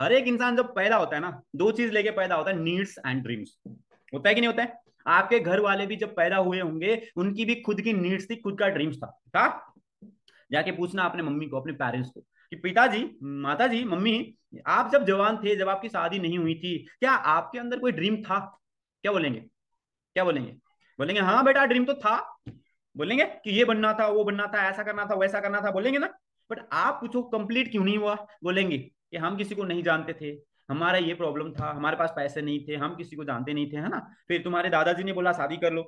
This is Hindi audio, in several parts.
हर एक इंसान जब पैदा होता है ना, दो चीज लेके पैदा होता है, नीड्स एंड ड्रीम्स। होता है कि नहीं होता है? आपके घर वाले भी जब पैदा हुए होंगे, उनकी भी खुद की नीड्स थी, खुद का ड्रीम्स था। जाके पूछना अपने मम्मी को, अपने पेरेंट्स को, कि पिताजी, माताजी, मम्मी, आप जब जवान थे, जब आपकी शादी नहीं हुई थी, क्या आपके अंदर कोई ड्रीम था? क्या बोलेंगे? क्या बोलेंगे? बोलेंगे हाँ बेटा ड्रीम तो था। बोलेंगे कि ये बनना था, वो बनना था, ऐसा करना था, वैसा करना था, बोलेंगे ना? बट आप पूछो कंप्लीट क्यों नहीं हुआ? बोलेंगे कि हम किसी को नहीं जानते थे, हमारा ये प्रॉब्लम था, हमारे पास पैसे नहीं थे, हम किसी को जानते नहीं थे, है ना? फिर तुम्हारे दादाजी ने बोला शादी कर लो।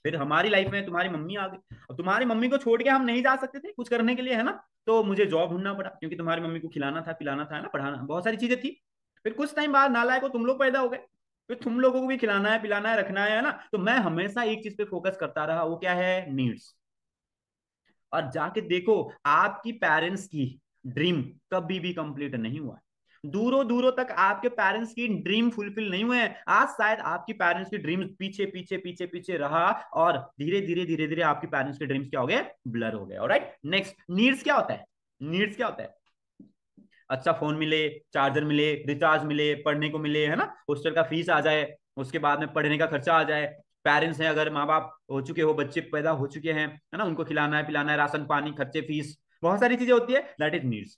फिर हमारी लाइफ में तुम्हारी मम्मी आ गई। अब तुम्हारी मम्मी को छोड़ के हम नहीं जा सकते थे कुछ करने के लिए, है ना? तो मुझे जॉब ढूंढना पड़ा, क्योंकि तुम्हारी मम्मी को खिलाना था, पिलाना था, है ना, पढ़ाना, बहुत सारी चीजें थी। फिर कुछ टाइम बाद नालायक को तुम लोग पैदा हो गए। फिर तुम लोगों को भी खिलाना है, पिलाना है, रखना है ना? तो मैं हमेशा एक चीज पे फोकस करता रहा, वो क्या है? नीड्स। और जाके देखो, आपकी पेरेंट्स की ड्रीम कभी भी कंप्लीट नहीं हुआ। दूरों दूरों तक आपके पेरेंट्स की ड्रीम फुलफिल नहीं हुए हैं। आज शायद आपकी पेरेंट्स की ड्रीम्स पीछे पीछे पीछे पीछे रहा, और धीरे धीरे धीरे धीरे आपकी पेरेंट्स के ड्रीम्स क्या हो गए? ब्लर हो गए। ऑलराइट, नेक्स्ट, नीड्स क्या होता है? नीड्स क्या होता है? अच्छा फोन मिले, चार्जर मिले, रिचार्ज मिले, पढ़ने को मिले, है ना, हॉस्टल का फीस आ जाए, उसके बाद में पढ़ने का खर्चा आ जाए। पेरेंट्स हैं, अगर माँ बाप हो चुके हो, बच्चे पैदा हो चुके हैं, है ना, उनको खिलाना है, पिलाना है, राशन पानी, खर्चे, फीस, बहुत सारी चीजें होती है। That is needs.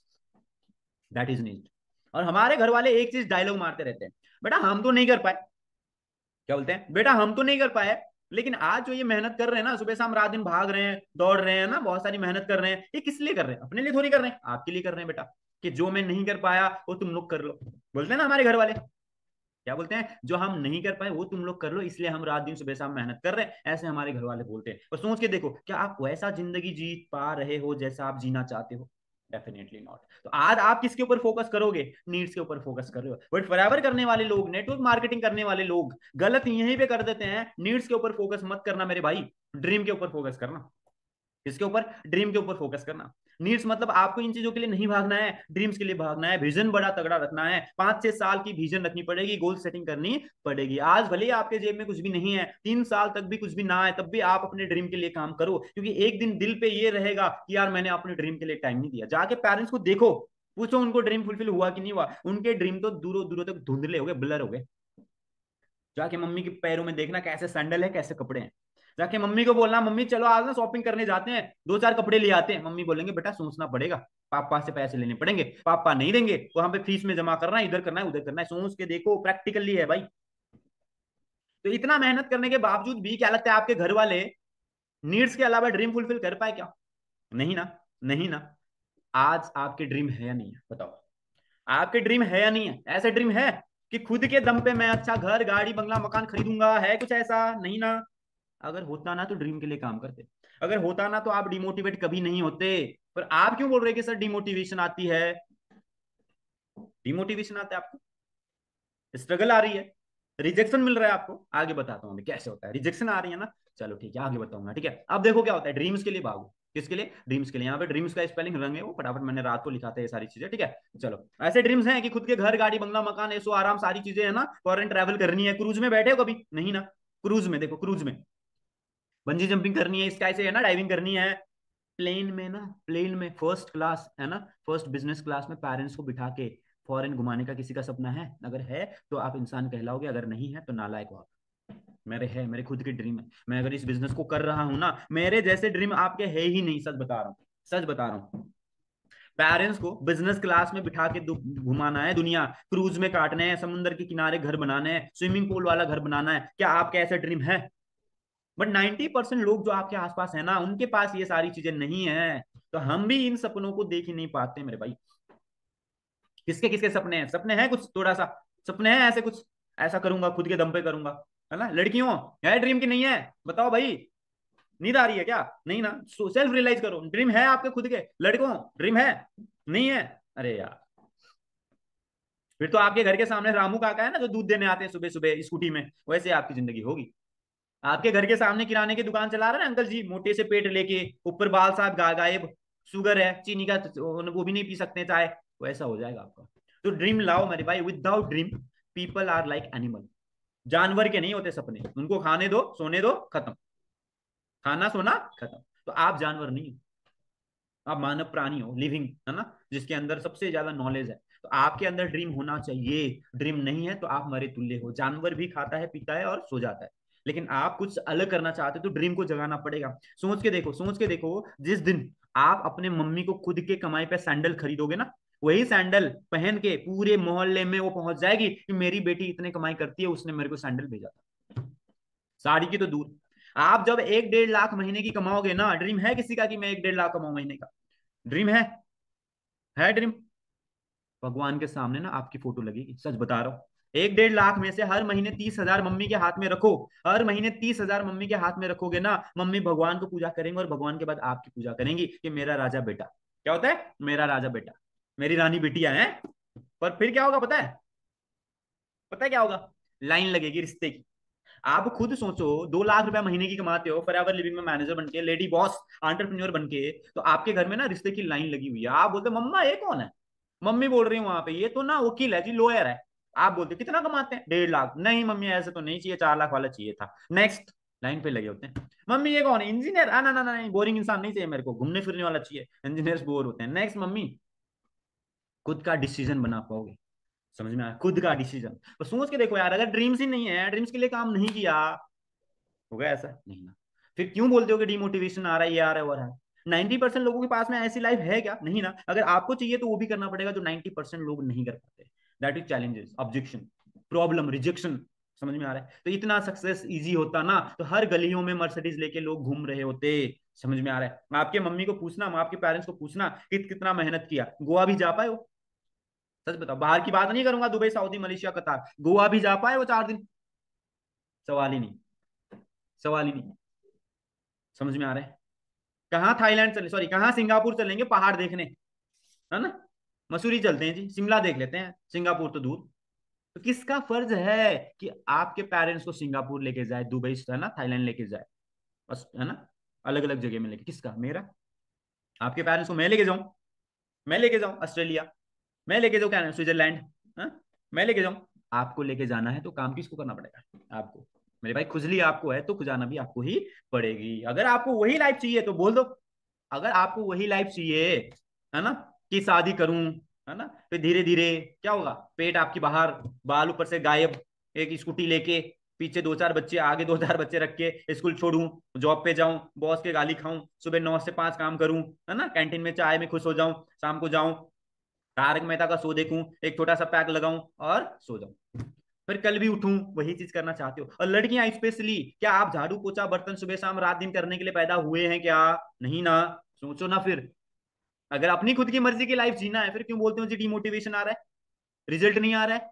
That is need. और हमारे घर वाले एक चीज डायलॉग मारते रहते हैं, बेटा हम तो नहीं कर पाए। क्या बोलते हैं? बेटा हम तो नहीं कर पाए। लेकिन आज जो ये मेहनत कर रहे हैं ना, सुबह शाम रात दिन भाग रहे हैं, दौड़ रहे हैं ना, बहुत सारी मेहनत कर रहे हैं, ये किस लिए कर रहे हैं? अपने लिए थोड़ी कर रहे हैं, आपके लिए कर रहे हैं बेटा। कि जो मैं नहीं कर पाया वो तुम लोग कर लो। बोलते हैं ना हमारे घर वाले, क्या बोलते हैं? जो हम नहीं कर पाए वो तुम लोग कर लो, इसलिए हम रात दिन सुबह शाम मेहनत कर रहे हैं, ऐसे हमारे घर वाले बोलते हैं। और सोच के देखो, क्या आप वैसा जिंदगी जी पा रहे हो जैसा आप जीना चाहते हो? Definitely not. तो आज आप किसके ऊपर फोकस करोगे? नीड्स के ऊपर फोकस कर रहे हो। बट फॉरएवर करने वाले लोग, नेटवर्क मार्केटिंग करने वाले लोग गलत यहीं पे कर देते हैं। नीड्स के ऊपर फोकस मत करना मेरे भाई, ड्रीम के ऊपर फोकस करना। किसके ऊपर? ड्रीम के ऊपर फोकस करना। नीड्स मतलब आपको इन चीजों के लिए नहीं भागना है, ड्रीम्स के लिए भागना है। विजन बड़ा तगड़ा रखना है, 5 6 साल की विजन रखनी पड़ेगी, गोल सेटिंग करनी पड़ेगी। आज भले ही आपके जेब में कुछ भी नहीं है, 3 साल तक भी कुछ भी ना है, तब भी आप अपने ड्रीम के लिए काम करो, क्योंकि एक दिन दिल पे ये रहेगा कि यार मैंने अपने ड्रीम के लिए टाइम नहीं दिया। जाके पेरेंट्स को देखो, पूछो उनको ड्रीम फुलफिल हुआ कि नहीं हुआ। उनके ड्रीम तो दूरों दूरों तक धुंधले हो गए, ब्लर हो गए। जाके मम्मी के पैरों में देखना कैसे सैंडल है, कैसे कपड़े हैं। जाके मम्मी को बोलना, मम्मी चलो आज ना शॉपिंग करने जाते हैं, 2 4 कपड़े ले आते हैं। मम्मी बोलेंगे बेटा सोचना पड़ेगा, पापा से पैसे लेने पड़ेंगे, पापा नहीं देंगे, वहां पे फीस में जमा करना है, इधर करना है, उधर करना है। सोच के देखो, प्रैक्टिकली है भाई। तो इतना मेहनत करने के बावजूद भी क्या लगता है आपके घर वाले नीड्स के अलावा ड्रीम फुलफिल कर पाए क्या? नहीं ना, नहीं ना। आज आपके ड्रीम है या नहीं है, बताओ? आपके ड्रीम है या नहीं है? ऐसे ड्रीम है कि खुद के दम पे मैं अच्छा घर, गाड़ी, बंगला, मकान खरीदूंगा? है कुछ ऐसा? नहीं ना। अगर होता ना तो ड्रीम के लिए काम करते। अगर होता ना तो आप डिमोटिवेट कभी नहीं होते। पर आप क्यों बोल रहे कि सर डिमोटिवेशन आती है? डिमोटिवेशन आता है आपको, स्ट्रगल आ रही है, रिजेक्शन मिल रहा है आपको। आगे बताता हूँ कैसे होता है। रिजेक्शन आ रही है ना, चलो ठीक है आगे बताऊंगा, ठीक है? अब देखो क्या होता है, ड्रीम्स के लिए भागो। किसके लिए? ड्रीम्स के लिए। यहाँ पे ड्रीम्स का स्पेलिंग रंग है वो, फटाफट मैंने रात को लिखा था ये सारी चीजें, ठीक है? चलो, ऐसे ड्रीम्स हैं कि खुद के घर, गाड़ी, बंगला, मकान, ऐसो आराम, सारी चीजें है ना, फॉरेन ट्रैवल करनी है। क्रूज में बैठे हो कभी? नहीं ना। क्रूज में देखो, क्रूज में बंजी जंपिंग करनी है, स्काई से है ना डाइविंग करनी है। प्लेन में ना, प्लेन में फर्स्ट क्लास, है ना, फर्स्ट बिजनेस क्लास में पेरेंट्स को बिठा के फॉरेन घुमाने का किसी का सपना है? अगर है तो आप इंसान कहलाओगे, अगर नहीं है तो नालायक हो आप। मेरे है, मेरे खुद की ड्रीम है। मैं अगर इस बिजनेस को कर रहा हूं ना, मेरे जैसे ड्रीम आपके है ही नहीं, सच बता रहा हूँ, सच बता रहा हूँ। पेरेंट्स को बिजनेस क्लास में बिठा के घुमाना है दुनिया, क्रूज में काटने हैं, समुद्र के किनारे घर बनाने हैं, स्विमिंग पूल वाला घर बनाना है। क्या आपके ऐसे ड्रीम है? बट 90% लोग जो आपके आसपास है ना, उनके पास ये सारी चीजें नहीं है। तो हम भी इन सपनों को देख ही नहीं पाते मेरे भाई। किसके किसके सपने हैं? सपने हैं कुछ थोड़ा सा, सपने हैं ऐसे कुछ, ऐसा करूंगा, खुद के दम पे करूंगा, है ना? लड़कियों, है ड्रीम की नहीं है? बताओ भाई, नींद आ रही है क्या? नहीं ना। सेल्फ रियलाइज करो, ड्रीम है आपके खुद के? लड़कों, ड्रीम है? नहीं है? अरे यार, फिर तो आपके घर के सामने रामू काका है ना, जो दूध देने आते हैं सुबह सुबह स्कूटी में, वैसे आपकी जिंदगी होगी। आपके घर के सामने किराने की दुकान चला रहे हैं अंकल जी, मोटे से पेट लेके, ऊपर बाल साहब गायब, शुगर है, चीनी का वो भी नहीं पी सकते चाय, वैसा हो जाएगा आपका। तो ड्रीम लाओ मेरे भाई, without dream people are like animal. जानवर के नहीं होते सपने, उनको खाने दो, सोने दो, खत्म। खाना सोना खत्म। तो आप जानवर नहीं हो। आप मानव प्राणी हो, लिविंग, है ना, जिसके अंदर सबसे ज्यादा नॉलेज है, तो आपके अंदर ड्रीम होना चाहिए। ड्रीम नहीं है तो आप मरे तुल्य हो। जानवर भी खाता है पीता है और सो जाता है, लेकिन आप कुछ अलग करना चाहते हो तो ड्रीम को जगाना पड़ेगा। सोच के देखो, सोच के देखो, जिस दिन आप अपने मम्मी को खुद के कमाई पे सैंडल खरीदोगे ना, वही सैंडल पहन के पूरे मोहल्ले में वो पहुंच जाएगी कि मेरी बेटी इतने कमाई करती है, उसने मेरे को सैंडल भेजा था। साड़ी की तो दूर, आप जब 1-1.5 लाख महीने की कमाओगे ना, ड्रीम है किसी का कि मैं 1-1.5 लाख कमाऊं महीने का? ड्रीम है ड्रीम? भगवान के सामने ना आपकी फोटो लगेगी, सच बता रहा हूँ। 1-1.5 लाख में से हर महीने 30,000 मम्मी के हाथ में रखो। हर महीने 30,000 मम्मी के हाथ में रखोगे ना, मम्मी भगवान को पूजा करेंगे और भगवान के बाद आपकी पूजा करेंगी कि मेरा राजा बेटा। क्या होता है? मेरा राजा बेटा, मेरी रानी बिटिया है। पर फिर क्या होगा पता है? पता है क्या होगा? लाइन लगेगी रिश्ते की। आप खुद सोचो, 2 लाख रुपया महीने की कमाते हो, फॉरएवर लिविंग में मैनेजर बन के, लेडी बॉस, एंटरप्रेन्योर बन के, तो आपके घर में ना रिश्ते की लाइन लगी हुई है। आप बोलते मम्मा ये कौन है? मम्मी बोल रही है वहां पे, ये तो ना वकील है जी, लॉयर है। आप बोलते कितना कमाते हैं? 1.5 लाख। नहीं मम्मी ऐसे तो नहीं चाहिए, 4 लाख वाला चाहिए था। नेक्स्ट लाइन पे लगे होते हैं। मम्मी ये कौन है? इंजीनियर। ना ना ना नहीं, बोरिंग इंसान नहीं चाहिए मेरे को, घूमने फिरने वाला चाहिए, इंजीनियर्स बोर होते हैं। नेक्स्ट मम्मी, खुद का डिसीजन बना पाओगे? समझ में आया? खुद का डिसीजन। तो सोच के देखो यार, अगर ड्रीम्स ही नहीं है, ड्रीम्स के लिए काम नहीं किया, होगा ऐसा? नहीं ना। फिर क्यों बोलते हो कि डिमोटिवेशन आ रहा है, ये आ रहा है, वो आ रहा है? 90% लोगों के पास में ऐसी लाइफ है क्या? नहीं ना। अगर आपको चाहिए तो वो भी करना पड़ेगा जो 90% लोग नहीं कर पाते। That is challenges, objection, problem, rejection. समझ में आ रहा है? तो इतना सक्सेस इजी होता ना, तो हर गलियों में मर्सिडीज लेके लोग घूम रहे होते। समझ में आ रहा है? आपके मम्मी को पूछना, आपके पेरेंट्स को पूछना कितना मेहनत किया, गोवा भी जा पाए हो? सच बताओ, बाहर की बात नहीं करूंगा, दुबई, सऊदी, मलेशिया, कतार, गोवा भी जा पाए वो 4 दिन? सवाल ही नहीं, सवाल ही नहीं। समझ में आ रहा है? कहाँ थाईलैंड चले, सॉरी कहाँ सिंगापुर चलेंगे पहाड़ देखने, है ना? मसूरी चलते हैं जी, शिमला देख लेते हैं, सिंगापुर तो दूर। तो किसका फर्ज है कि आपके पेरेंट्स को सिंगापुर लेके जाए, दुबई, है ना, थाईलैंड लेके जाए, बस, है ना, अलग अलग जगह में लेके? किसका? मेरा। आपके पेरेंट्स को मैं लेके जाऊं? मैं लेके जाऊं ऑस्ट्रेलिया? मैं लेके जाऊं क्या, स्विट्जरलैंड? हाँ, मैं लेके जाऊं? आपको लेके जाना है तो काम किसको करना पड़ेगा? आपको। मेरे भाई, खुजली आपको है तो खुजाना भी आपको ही पड़ेगी। अगर आपको वही लाइफ चाहिए तो बोल दो। अगर आपको वही लाइफ चाहिए, है ना, कि शादी करूं, है ना, फिर धीरे धीरे क्या होगा? पेट आपकी बाहर, बाल ऊपर से गायब, एक स्कूटी लेके, पीछे 2-4 बच्चे, आगे 2-4 बच्चे रख के स्कूल छोड़ूं, जॉब पे जाऊं, बॉस के गाली खाऊं, सुबह 9 से 5 काम करूं, है ना, कैंटीन में चाय में खुश हो जाऊं, शाम को जाऊं, तारक मेहता का शो देखूं, एक छोटा सा पैक लगाऊं और सो जाऊं, फिर कल भी उठूं। वही चीज करना चाहते हो? और लड़कियां स्पेशली, क्या आप झाड़ू पोछा बर्तन सुबह शाम रात दिन करने के लिए पैदा हुए हैं क्या? नहीं ना। सोचो ना फिर। अगर अपनी खुद की मर्जी की लाइफ जीना है, फिर क्यों बोलते हो जी डिमोटिवेशन आ रहा है, रिजल्ट नहीं आ रहा है?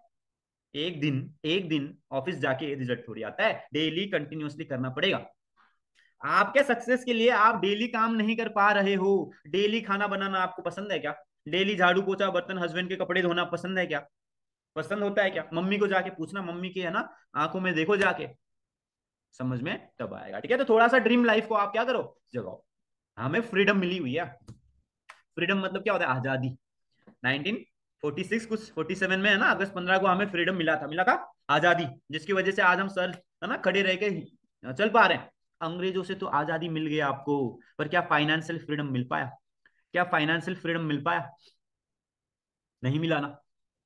एक दिन ऑफिस जाके रिजल्ट थोड़ी आता है, डेली कंटिन्यूअसली करना पड़ेगा। आपके सक्सेस के लिए आप डेली काम नहीं कर पा रहे हो। डेली खाना बनाना आपको पसंद है क्या? डेली झाड़ू पोछा बर्तन, हस्बैंड के कपड़े धोना पसंद है क्या? पसंद होता है क्या? मम्मी को जाके पूछना, मम्मी के, है ना, आंखों में देखो जाके, समझ में तब आएगा। ठीक है, तो थोड़ा सा ड्रीम लाइफ को आप क्या करो, जगाओ। हमें फ्रीडम मिली हुई है। फ्रीडम मतलब क्या होता है? आजादी। 1946 कुछ 47 में, है ना, अगस्त 15 को हमें फ्रीडम मिला था, मिला था, आजादी, जिसकी वजह से आज हम सर, है ना, खड़े रह के चल पा रहे हैं। अंग्रेजों से तो आजादी मिल गई आपको, पर क्या फाइनेंशियल फ्रीडम मिल पाया? क्या फाइनेंशियल फ्रीडम मिल पाया? नहीं मिला ना।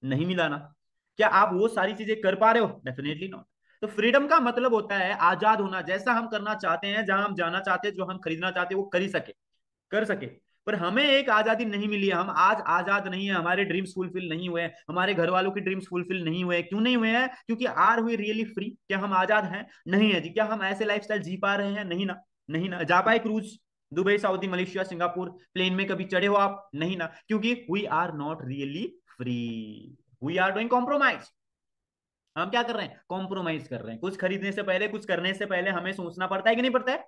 नहीं मिला ना। क्या आप वो सारी चीजें कर पा रहे हो? Definitely not. तो फ्रीडम का मतलब होता है आजाद होना, जैसा हम करना चाहते हैं, जहां हम जाना चाहते हैं, जो हम खरीदना चाहते हैं, वो कर ही सके, कर सके। पर हमें एक आजादी नहीं मिली है, हम आज आजाद नहीं है, हमारे ड्रीम्स फुलफिल नहीं हुए, हमारे घर वालों के ड्रीम्स फुलफिल नहीं हुए। क्यों नहीं हुए हैं? क्योंकि आर वी रियली फ्री? क्या हम आजाद हैं? नहीं है जी। क्या हम ऐसे लाइफस्टाइल जी पा रहे हैं? नहीं ना। नहीं ना। जा पाए cruise, Dubai, Saudi, Malaysia, Singapore, plane में कभी चढ़े हो आप? नहीं ना, क्योंकि we are not really free, we are doing compromise. हम क्या कर रहे हैं? कॉम्प्रोमाइज कर रहे हैं। कुछ खरीदने से पहले, कुछ करने से पहले हमें सोचना पड़ता है कि नहीं पड़ता है?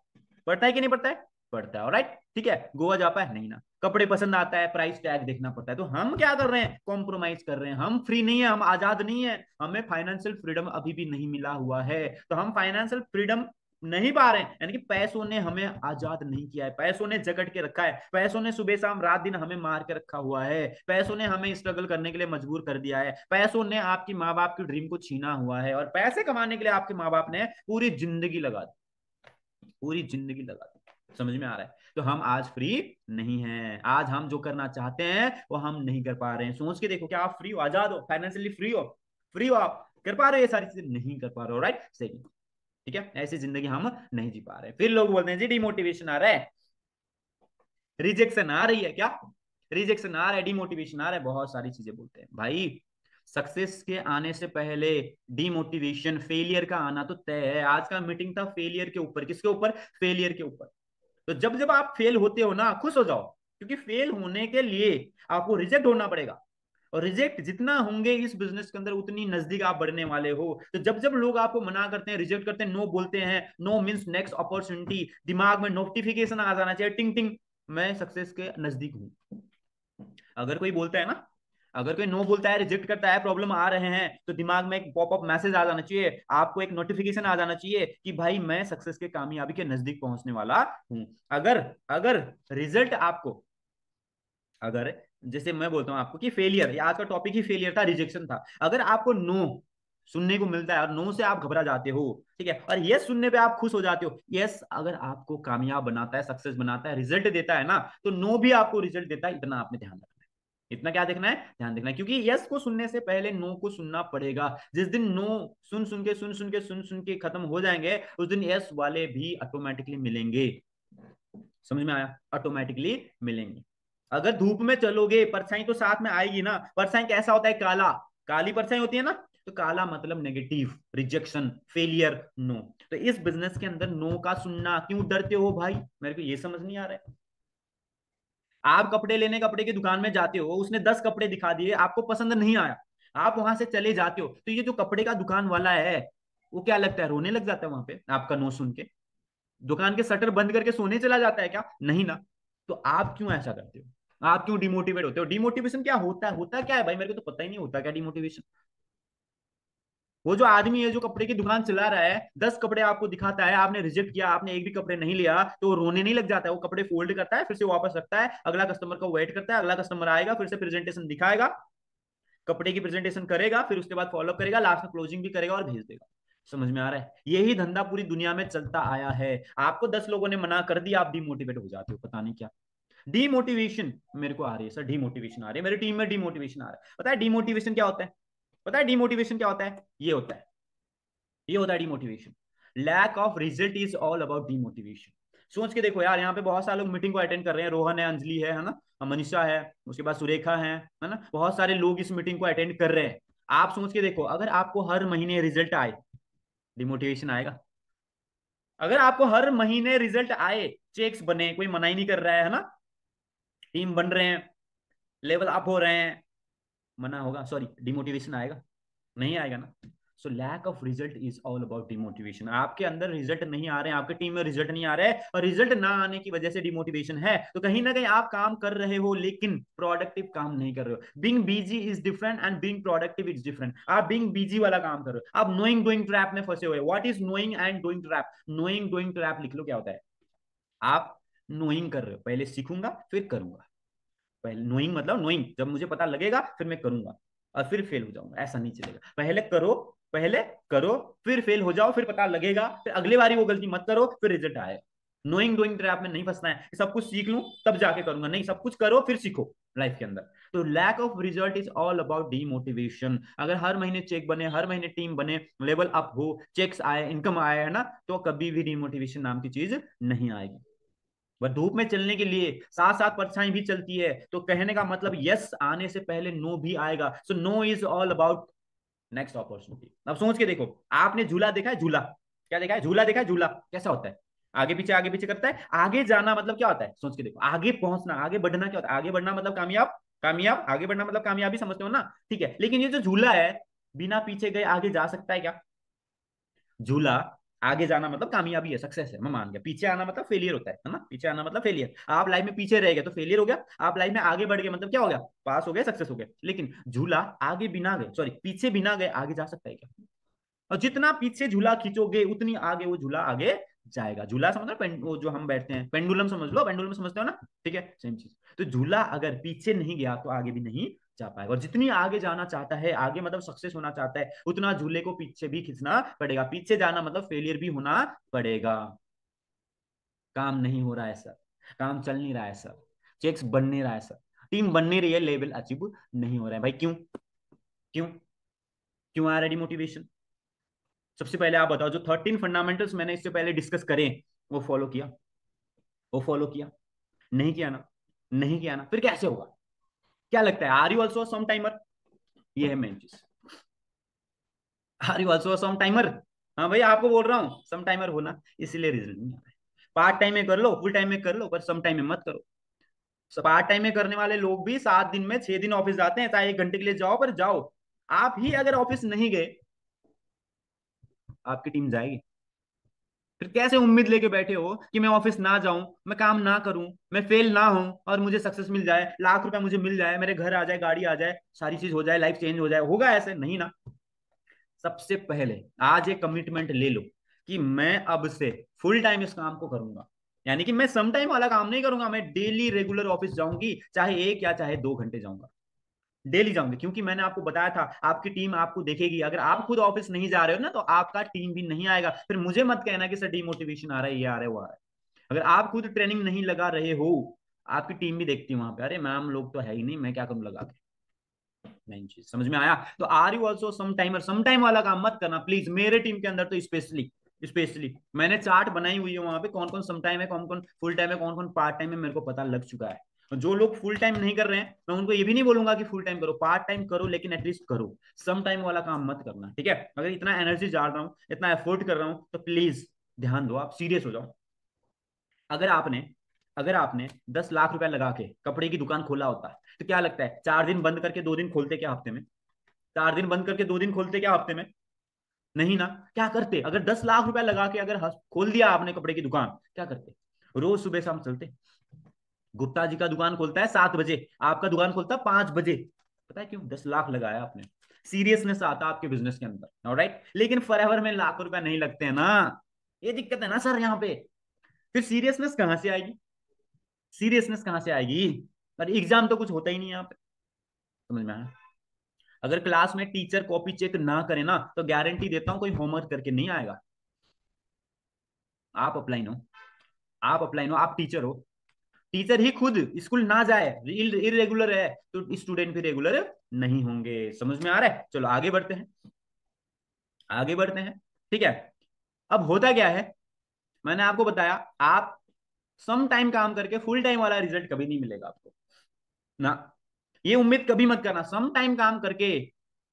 पड़ता है कि नहीं पड़ता है? पड़ता है। राइट, ठीक है। गोवा जा पाए? नहीं ना। कपड़े पसंद आता है, प्राइस टैग देखना पड़ता है। तो हम क्या कर रहे हैं? कॉम्प्रोमाइज कर रहे हैं। हम फ्री नहीं है, हम आजाद नहीं है, हमें फाइनेंशियल फ्रीडम अभी भी नहीं मिला हुआ है। तो हम फाइनेंशियल फ्रीडम नहीं पा रहे हैं, यानी कि पैसों ने हमें आजाद नहीं किया है, पैसों ने जकड़ के रखा है, पैसों ने सुबह शाम रात दिन हमें मार के रखा हुआ है, पैसों ने हमें स्ट्रगल करने के लिए मजबूर कर दिया है, पैसों ने आपकी माँ बाप की ड्रीम को छीना हुआ है, और पैसे कमाने के लिए आपके माँ बाप ने पूरी जिंदगी लगा दी, पूरी जिंदगी लगा दी। समझ में आ रहा है? तो हम आज फ्री नहीं हैं, आज हम जो करना चाहते हैं वो हम नहीं कर पा रहे हैं। सोच के देखो, क्या आप फ्री हो, आजाद हो, फाइनेंशियली फ्री हो? फ्री हो आप, कर पा रहे हो ये सारी चीजें? नहीं कर पा रहे हो, राइट? सही। ठीक है, ऐसी जिंदगी हम नहीं जी पा रहे। फिर लोग बोलते हैं जी डिमोटिवेशन आ रहा है, रिजेक्शन आ रही है। क्या रिजेक्शन आ रहा है, डिमोटिवेशन आ रहा है, बहुत सारी चीजें बोलते हैं भाई। सक्सेस के आने से पहले डिमोटिवेशन, फेलियर का आना तो तय है। आज का मीटिंग था फेलियर के ऊपर। किसके ऊपर? फेलियर के ऊपर। तो जब जब आप फेल होते हो ना, खुश हो जाओ, क्योंकि फेल होने के लिए आपको रिजेक्ट होना पड़ेगा। और रिजेक्ट जितना होंगे इस बिजनेस के अंदर, उतनी नजदीक आप बढ़ने वाले हो। तो जब जब लोग आपको मना करते हैं, रिजेक्ट करते हैं, नो बोलते हैं, नो मीन्स नेक्स्ट अपॉर्चुनिटी, दिमाग में नोटिफिकेशन आ जाना चाहिए, टिंग टिंग, मैं सक्सेस के नजदीक हूं। अगर कोई बोलता है ना, अगर कोई नो बोलता है, रिजेक्ट करता है, प्रॉब्लम आ रहे हैं, तो दिमाग में एक पॉपअप मैसेज आ जाना चाहिए, आपको एक नोटिफिकेशन आ जाना चाहिए कि भाई मैं सक्सेस के, कामयाबी के नजदीक पहुंचने वाला हूं। अगर अगर रिजल्ट आपको, अगर जैसे मैं बोलता हूं आपको कि फेलियर, आज का टॉपिक ही फेलियर था, रिजेक्शन था, अगर आपको नो सुनने को मिलता है और नो से आप घबरा जाते हो, ठीक है, और यस सुनने पे आप खुश हो जाते हो, यस अगर आपको कामयाब बनाता है, सक्सेस बनाता है, रिजल्ट देता है ना, तो नो भी आपको रिजल्ट देता है। इतना आपने ध्यान रखना है। इतना क्या देखना है? ध्यान देखना है, क्योंकि यस को सुनने से पहले नो को सुनना पड़ेगा। जिस दिन नो सुन सुन के खत्म हो जाएंगे, उस दिन यस वाले भी ऑटोमेटिकली मिलेंगे। समझ में आया? ऑटोमेटिकली मिलेंगे। अगर धूप में चलोगे, परछाई तो साथ में आएगी ना। परछाई कैसा होता है? काला, काली परछाई होती है ना, तो काला मतलब नेगेटिव, रिजेक्शन, फेलियर, नो। तो इस बिजनेस के अंदर नो का सुनना क्यों डरते हो भाई? मेरे को ये समझ नहीं आ रहा है। आप कपड़े लेने कपड़े की दुकान में जाते हो, उसने 10 कपड़े दिखा दिए, आपको पसंद नहीं आया, आप वहां से चले जाते हो, तो ये जो कपड़े का दुकान वाला है, वो क्या लगता है, रोने लग जाता है वहां पे आपका नो सुन के? दुकान के शटर बंद करके सोने चला जाता है क्या? नहीं ना। तो आप क्यों ऐसा करते हो? आप क्यों डिमोटिवेट होते हो? डिमोटिवेशन क्या होता है? होता क्या है भाई? मेरे को तो पता ही नहीं होता क्या डिमोटिवेशन। वो जो आदमी है जो कपड़े की दुकान चला रहा है, 10 कपड़े आपको दिखाता है, आपने रिजेक्ट किया, आपने एक भी कपड़े नहीं लिया, तो वो रोने नहीं लग जाता है? वो कपड़े फोल्ड करता है, फिर से वापस रखता है, अगला कस्टमर का वेट करता है, अगला कस्टमर आएगा, फिर से प्रेजेंटेशन दिखाएगा, कपड़े की प्रेजेंटेशन करेगा, फिर उसके बाद फॉलोअप करेगा, लास्ट में क्लोजिंग भी करेगा और भेज देगा। समझ में आ रहा है? यही धंधा पूरी दुनिया में चलता आया है। आपको 10 लोगों ने मना कर दिया, आप डिमोटिवेट हो जाते हो, पता नहीं क्या। डिमोटिवेशन मेरे को आ रही है सर, डिमोटिवेशन आ रही है, मेरी टीम में डिमोटिवेशन आ रहा है। पता है डिमोटिवेशन क्या होता है? पता है डिमोटिवेशन क्या होता है? ये होता है, ये होता है demotivation. Lack of result is all about demotivation. सोच के देखो यार, यहाँ पे बहुत सारे लोग मीटिंग को अटेंड कर रहे हैं, रोहन है, अंजलि है ना, मनीषा है, उसके बाद सुरेखा है ना, बहुत सारे लोग इस मीटिंग को अटेंड कर रहे हैं। आप सोच के देखो, अगर आपको हर महीने रिजल्ट आए, डिमोटिवेशन आएगा? अगर आपको हर महीने रिजल्ट आए, चेक्स बने, कोई मना ही नहीं कर रहा है ना, टीम बन रहे हैं, लेवल अप हो रहे हैं, मना होगा, सॉरी, डिमोटिवेशन आएगा? नहीं आएगा ना। So lack of result is all about demotivation. आपके अंदर रिजल्ट नहीं आ रहे हैं, आपके टीम में रिजल्ट नहीं आ रहे हैं, और रिजल्ट ना आने की वजह से डिमोटिवेशन है, तो कहीं ना कहीं आप काम कर रहे हो लेकिन प्रोडक्टिव काम नहीं कर रहे हो। Being busy is different and being productive is different. आप बीइंग बिजी वाला काम कर रहे हो, आप नोइंग डूइंग ट्रैप में फंसे हुए। What is knowing and doing trap? Knowing doing trap लिख लो, क्या होता है? आप नोइंग कर रहे हो, पहले सीखूंगा फिर करूंगा। पहले नोइंग मतलब नोइंग, जब मुझे पता लगेगा फिर मैं करूंगा, और फिर फेल हो जाऊंगा, ऐसा नहीं चलेगा। पहले करो, पहले करो, फिर फेल हो जाओ, फिर पता लगेगा, फिर अगली बारी वो गलती मत करो, फिर रिजल्ट आएगा। नोइंग डूइंग ट्रैप में नहीं फंसना है, सब कुछ सीख लूं तब जाके करूंगा, नहीं, सब कुछ करो फिर सीखो लाइफ के अंदर। तो lack of result is all about demotivation. अगर हर महीने चेक बने, हर महीने टीम बने, लेवल अप हो, चेक्स आए, इनकम आए, है ना, तो कभी भी डीमोटिवेशन नाम की चीज नहीं आएगी। वह धूप में चलने के लिए साथ साथ परछाई भी चलती है, तो कहने का मतलब यस आने से पहले नो भी आएगा। So no is all about next opportunity. अब सोच के देखो, आपने झूला देखा है? झूला क्या देखा है? झूला देखा है? झूला कैसा होता है? आगे पीछे करता है। आगे जाना मतलब क्या होता है? सोच के देखो, आगे पहुंचना, आगे बढ़ना क्या होता है? आगे बढ़ना मतलब कामयाब, कामयाब, आगे बढ़ना मतलब कामयाबी, समझते हो ना? ठीक है, लेकिन ये जो झूला है, बिना पीछे गए आगे जा सकता है क्या? झूला, आगे जाना मतलब कामयाबी है, सक्सेस है, मैं मान गया। पीछे आना मतलब फेलियर होता है ना? पीछे आना मतलब फेलियर। आप लाइफ में पीछे रह गए तो फेलियर हो गया, आप लाइफ में आगे बढ़ गए मतलब क्या हो गया? पास हो गए, सक्सेस हो गए। लेकिन झूला आगे बिना गए, सॉरी, पीछे बिना गए आगे जा सकता है क्या? और जितना पीछे झूला खींचोगे उतनी आगे वो झूला आगे जाएगा। झूला समझ लो, वो जो हम बैठते हैं, पेंडुलम समझ लो, पेंडुलम समझते हो ना? ठीक है, सेम चीज। तो झूला अगर पीछे नहीं गया तो आगे भी नहीं जा पाएगा। और जितनी आगे जाना चाहता है, आगे मतलब सक्सेस होना चाहता है, उतना झूले को पीछे भी खींचना पड़ेगा। पीछे जाना मतलब फेलियर भी होना पड़ेगा। काम नहीं हो रहा है सर, काम चल नहीं रहा है सर, चेक्स बन नहीं रहा है सर, टीम बन नहीं रही है, लेवल अचीव नहीं हो रहा है भाई। क्यों? क्यों? क्यों आ रहा है डिमोटिवेशन? सबसे पहले आप बताओ, जो 13 फंडामेंटल्स मैंने इससे पहले डिस्कस करे वो फॉलो किया? वो फॉलो किया? नहीं किया ना? नहीं किया ना, फिर कैसे होगा? क्या लगता है, are you also some timer? ये है मेन चीज। Are you also some timer? हाँ भाई, आपको बोल रहा हूँ सम टाइमर होना, इसीलिए रिजल्ट नहीं आ रहा है। पार्ट टाइम में कर लो, फुल टाइम में कर लो, पर सम टाइम में मत करो। पार्ट टाइम में करने वाले लोग भी 7 दिन में 6 दिन ऑफिस जाते हैं, चाहे 1 घंटे के लिए जाओ, पर जाओ। आप ही अगर ऑफिस नहीं गए, आपकी टीम जाएगी? फिर कैसे उम्मीद लेके बैठे हो कि मैं ऑफिस ना जाऊं, मैं काम ना करूं, मैं फेल ना हूं और मुझे सक्सेस मिल जाए, लाख रुपया मुझे मिल जाए, मेरे घर आ जाए, गाड़ी आ जाए, सारी चीज हो जाए, लाइफ चेंज हो जाए? होगा ऐसे? नहीं ना। सबसे पहले आज एक कमिटमेंट ले लो कि मैं अब से फुल टाइम इस काम को करूंगा। यानी कि मैं सम टाइम वाला काम नहीं करूंगा, मैं डेली रेगुलर ऑफिस जाऊंगी, चाहे 1 या चाहे 2 घंटे जाऊंगा, डेली जाऊंगी। क्योंकि मैंने आपको बताया था, आपकी टीम आपको देखेगी। अगर आप खुद ऑफिस नहीं जा रहे हो ना, तो आपका टीम भी नहीं आएगा। फिर मुझे मत कहना कि सर डिमोटिवेशन आ रहा है, ये आ रहा है, वो आ रहा है। अगर आप खुद ट्रेनिंग नहीं लगा रहे हो, आपकी टीम भी देखती है वहां पे, अरे मैम लोग तो है ही नहीं, मैं क्या करूं लगा के। मेन चीज समझ में आया? तो are you also some timer? Some time वाला काम मत करना प्लीज, मेरे टीम के अंदर तो स्पेशली। स्पेशली मैंने चार्ट बनाई हुई है वहां पे, कौन कौन सम टाइम है, कौन कौन फुल टाइम है, कौन कौन पार्ट टाइम है, मेरे को पता लग चुका है। जो लोग फुल टाइम नहीं कर रहे हैं, मैं उनको ये भी नहीं बोलूंगा कि फुल टाइम करो, पार्ट टाइम करो, लेकिन एटलीस्ट करो। सम टाइम वाला काम मत करना, ठीक है? अगर इतना एनर्जी डाल रहा हूँ, इतना एफर्ट कर रहा हूँ, तो प्लीज ध्यान दो, आप सीरियस हो जाओ। अगर आपने अगर आपने 10 लाख रुपया लगा के कपड़े की दुकान खोला होता, तो क्या लगता है 4 दिन बंद करके 2 दिन खोलते क्या हफ्ते में? 4 दिन बंद करके 2 दिन खोलते क्या हफ्ते में? नहीं ना। क्या करते? अगर 10 लाख रुपया लगा के अगर खोल दिया आपने कपड़े की दुकान, क्या करते? रोज सुबह शाम चलते। गुप्ता जी का दुकान खोलता है 7 बजे, आपका दुकान खोलता है 5 बजे। पता है क्यों? 10 लाख लगाया आपने। सीरियसनेस आता आपके बिजनेस के अंदर, ऑलराइट। लेकिन फॉरएवर में लाख रुपया नहीं लगते हैं ना। ये दिक्कत है ना सर यहाँ पे। फिर सीरियसनेस कहां से आएगी? सीरियसनेस कहां से आएगी? पर एग्जाम तो कुछ होता ही नहीं है यहाँ पे। समझ में आया? अगर क्लास में टीचर कॉपी चेक ना करे ना, तो गारंटी देता हूं कोई होमवर्क करके नहीं आएगा। आप अपलाइन हो, आप अपलाइन हो, आप टीचर हो। टीचर ही खुद स्कूल ना जाए, इरेगुलर है, तो स्टूडेंट भी रेगुलर नहीं होंगे। समझ में आ रहा है? चलो आगे बढ़ते हैं, आगे बढ़ते हैं। ठीक है। अब होता क्या है, मैंने आपको बताया, आप सम टाइम काम करके फुल टाइम वाला रिजल्ट कभी नहीं मिलेगा आपको ना। ये उम्मीद कभी मत करना, सम टाइम काम करके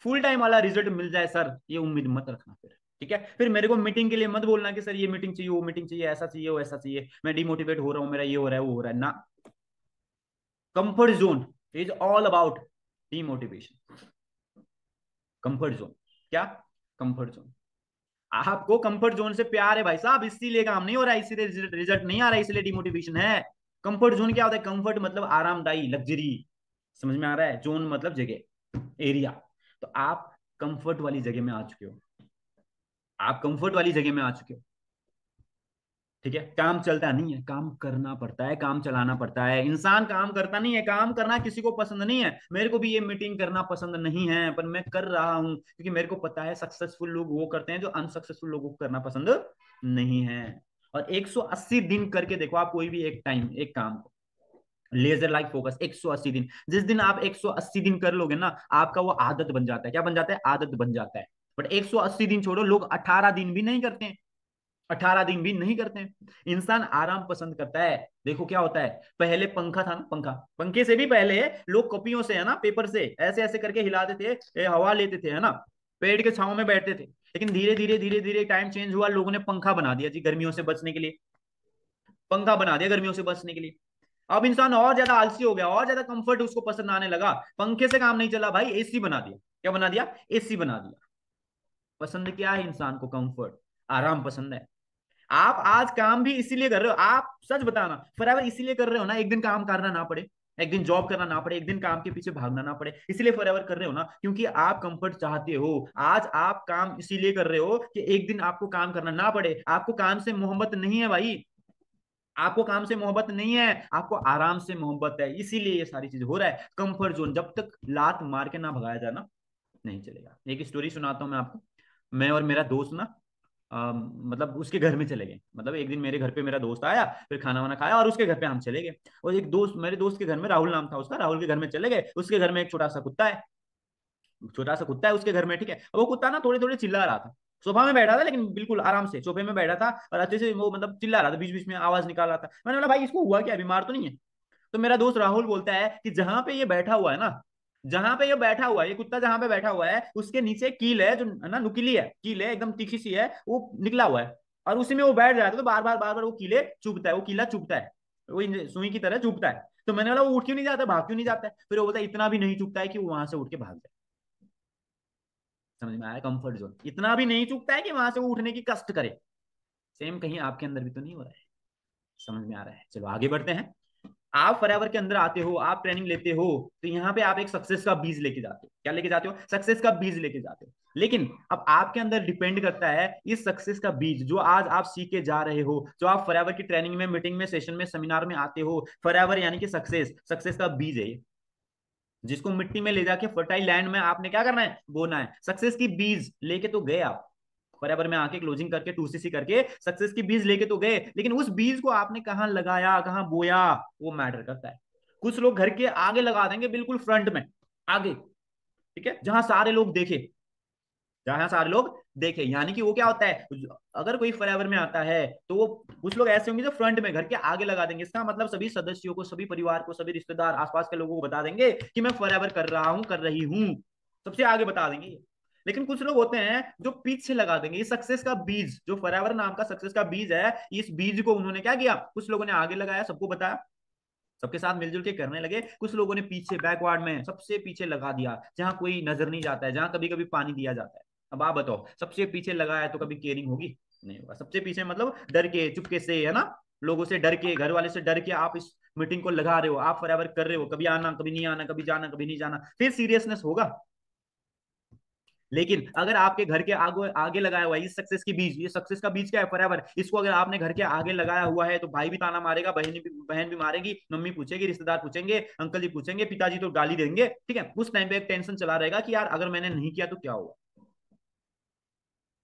फुल टाइम वाला रिजल्ट मिल जाए सर, ये उम्मीद मत रखना फिर। ठीक है? फिर मेरे को मीटिंग के लिए मत बोलना कि सर ये मीटिंग चाहिए, वो मीटिंग चाहिए, ऐसा चाहिए, वो ऐसा चाहिए, मैं डिमोटिवेट हो रहा हूँ, मेरा ये हो रहा है, वो हो रहा है ना। Comfort zone is all about demotivation. Comfort zone क्या? Comfort zone. आपको कंफर्ट जोन से प्यार है भाई साहब, इसीलिए काम नहीं हो रहा है, इसीलिए रिजल्ट नहीं आ रहा है, इसलिए डिमोटिवेशन है। कंफर्ट जोन क्या होता है? कंफर्ट मतलब आरामदायी, लग्जरी। समझ में आ रहा है? जोन मतलब जगह, एरिया। तो आप कंफर्ट वाली जगह में आ चुके हो, आप कंफर्ट वाली जगह में आ चुके हो। ठीक है? काम चलता नहीं है, काम करना पड़ता है, काम चलाना पड़ता है। इंसान काम करता नहीं है, काम करना किसी को पसंद नहीं है। मेरे को भी ये मीटिंग करना पसंद नहीं है, पर मैं कर रहा हूं, क्योंकि मेरे को पता है सक्सेसफुल लोग वो करते हैं जो अनसक्सेसफुल लोगों को करना पसंद नहीं है। और 180 दिन करके देखो आप, कोई भी एक टाइम एक काम को, लेजर लाइक फोकस 180 दिन। जिस दिन आप 180 दिन कर लोगे ना, आपका वो आदत बन जाता है। क्या बन जाता है? आदत बन जाता है। बट 180 दिन छोड़ो, लोग 18 दिन भी नहीं करते हैं। 18 दिन भी नहीं करते हैं। इंसान आराम पसंद करता है। देखो क्या होता है, पहले पंखा था ना, पंखा, पंखे से भी पहले लोग कपियों से, है ना, पेपर से ऐसे ऐसे करके हिलाते थे, हवा लेते थे, है ना, पेड़ के छांव में बैठते थे। लेकिन धीरे धीरे धीरे धीरे टाइम चेंज हुआ, लोगों ने पंखा बना दिया जी, गर्मियों से बचने के लिए। पंखा बना दिया गर्मियों से बचने के लिए। अब इंसान और ज्यादा आलसी हो गया, और ज्यादा कंफर्ट उसको पसंद आने लगा। पंखे से काम नहीं चला भाई, एसी बना दिया। क्या बना दिया? एसी बना दिया। पसंद क्या है इंसान को? कंफर्ट, आराम पसंद है। आप आज काम भी इसीलिए कर रहे हो, आप सच बताना, फॉरएवर इसीलिए कर रहे हो ना, एक दिन काम करना ना पड़े, एक दिन जॉब करना ना पड़े, एक दिन काम के पीछे भागना ना पड़े, इसलिए फॉरएवर कर रहे हो ना, क्योंकि आप कंफर्ट चाहते हो। आज आप काम इसीलिए कर रहे हो कि एक दिन आपको काम करना ना पड़े। आपको काम से मोहब्बत नहीं है भाई, आपको काम से मोहब्बत नहीं है, आपको आराम से मोहब्बत है, इसीलिए ये सारी चीज हो रहा है। कंफर्ट जोन जब तक लात मार के ना भगाया जाए ना, नहीं चलेगा। एक स्टोरी सुनाता हूं मैं आपको। मैं और मेरा दोस्त ना मतलब उसके घर में चले गए। मतलब एक दिन मेरे घर पे मेरा दोस्त आया, फिर खाना वाना खाया और उसके घर पे हम चले गए। और एक दोस्त, मेरे दोस्त के घर में, राहुल नाम था उसका, राहुल के घर में चले गए। उसके घर में एक छोटा सा कुत्ता है, छोटा सा कुत्ता है उसके घर में, ठीक है। और वो कुत्ता ना थोड़े थोड़े चिल्ला रहा था, सोफा में बैठा था लेकिन बिल्कुल आराम से सोफे में बैठा था, और अच्छे से वो मतलब चिल्ला रहा था, बीच बीच में आवाज निकाल रहा था। मैंने बोला भाई इसको हुआ क्या, बीमार तो नहीं है? तो मेरा दोस्त राहुल बोलता है कि जहां पे ये बैठा हुआ है ना, जहां पे ये बैठा हुआ है, ये कुत्ता जहां पे बैठा हुआ है, उसके नीचे कील है जो ना नुकीली है, कील है एकदम तीखी सी है, वो निकला हुआ है। और उसी में वो बैठ जाता है, तो बार बार वो कीले चुभता है, वो कीला चुभता है, वो सुई की तरह चुभता है। तो मैंने बोला वो उठ क्यों नहीं जाता, भाग क्यों नहीं जाता है? फिर वो बोलता है इतना भी नहीं चुभता है कि वो वहां से उठ के भाग जाए। समझ में आया? कंफर्ट जोन इतना भी नहीं चुभता है कि वहां से वो उठने की कष्ट करे। सेम कहीं आपके अंदर भी तो नहीं हो रहा है? समझ में आ रहा है? चलो आगे बढ़ते हैं। आप फॉरएवर के अंदर आते हो, आप ट्रेनिंग लेते हो, तो यहाँ पे आप एक सक्सेस का बीज लेके जाते हो। क्या लेके जाते हो? सक्सेस का बीज लेके जाते हो। लेकिन अब आपके अंदर डिपेंड करता है इस सक्सेस का बीज जो आज आप सीख के जा रहे हो, जो आप फॉरएवर की ट्रेनिंग में, मीटिंग में, सेशन में, सेमिनार में आते हो। फॉरएवर यानी कि सक्सेस, सक्सेस का बीज है ये, जिसको मिट्टी में ले जाके फर्टाइल लैंड में आपने क्या करना है, बोना है। सक्सेस की बीज लेके तो गए आप, बराबर में आके क्लोजिंग करके 2cc करके सक्सेस की बीज लेके तो गए, लेकिन उस बीज को आपने कहां लगाया, कहां बोया, वो मैटर करता है। कुछ लोग घर के आगे लगा देंगे, बिल्कुल फ्रंट में आगे, ठीक है, जहां सारे लोग देखे, जहां सारे लोग देखे। यानी कि वो क्या होता है, अगर कोई फॉरएवर में आता है तो वो कुछ लोग ऐसे होंगे जो फ्रंट में घर के आगे लगा देंगे। इसका मतलब सभी सदस्यों को, सभी परिवार को, सभी रिश्तेदार, आसपास के लोगों को बता देंगे कि मैं फॉरएवर कर रहा हूं, कर रही हूं, सबसे आगे बता देंगे। लेकिन कुछ लोग होते हैं जो पीछे लगा देंगे। ये सक्सेस का बीज, जो फॉरएवर नाम का सक्सेस का बीज है, इस बीज को उन्होंने क्या किया, कुछ लोगों ने आगे लगाया, सबको बताया, सबके साथ मिलजुल के करने लगे। कुछ लोगों ने पीछे बैकवर्ड में सबसे पीछे लगा दिया, जहां कोई नजर नहीं जाता है, जहां कभी कभी पानी दिया जाता है। अब आप बताओ, सबसे पीछे लगाया तो कभी केयरिंग होगी? नहीं होगा। सबसे पीछे मतलब डर के, चुपके से, है ना, लोगों से डर के, घर वाले से डर के आप इस मीटिंग को लगा रहे हो, आप फॉरएवर कर रहे हो, कभी आना कभी नहीं आना, कभी जाना कभी नहीं जाना, फिर सीरियसनेस होगा। लेकिन अगर आपके घर के आगे आगे लगाया हुआ है इस सक्सेस की बीज, ये सक्सेस का बीज क्या है, फॉरएवर, इसको अगर आपने घर के आगे लगाया हुआ है तो भाई भी ताना मारेगा, बहन भी मारेगी, मम्मी पूछेगी, रिश्तेदार पूछेंगे, अंकल जी पूछेंगे, पिताजी तो गाली देंगे, ठीक है। उस टाइम पे एक टेंशन चला रहेगा कि यार अगर मैंने नहीं किया तो क्या होगा।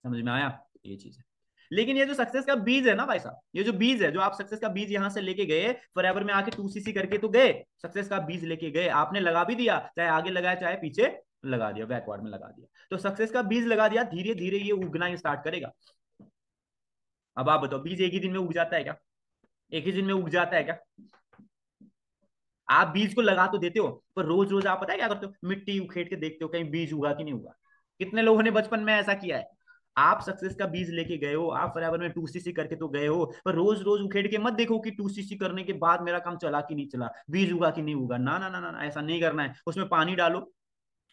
समझ में आया? ये चीज है। लेकिन ये जो सक्सेस का बीज है ना भाई साहब, ये जो बीज है, जो आप सक्सेस का बीज यहां से लेके गए, फॉरएवर में आके 2cc करके तो गए, सक्सेस का बीज लेके गए, आपने लगा भी दिया, चाहे आगे लगाया चाहे पीछे लगा दिया, बैकवर्ड में लगा दिया, तो सक्सेस का बीज लगा दिया, धीरे धीरे ये उगना स्टार्ट करेगा। अब आप बताओ, बीज एक ही दिन में उग जाता है क्या? एक ही दिन में उग जाता है क्या? आप बीज को लगा तो देते हो, पर रोज रोज आप पता है क्या करते हो, मिट्टी उखेड़ के देखते हो कहीं बीज उगा कि नहीं उगा। कितने लोगों ने बचपन में ऐसा किया है? आप सक्सेस का बीज लेके गए हो, आप फॉरएवर में 2cc करके तो गए हो, पर रोज रोज उखेड़ के मत देखो कि 2cc करने के बाद मेरा काम चला कि नहीं चला, बीज उगा कि नहीं उगा। ना ना ना ना, ऐसा नहीं करना है। उसमें पानी डालो,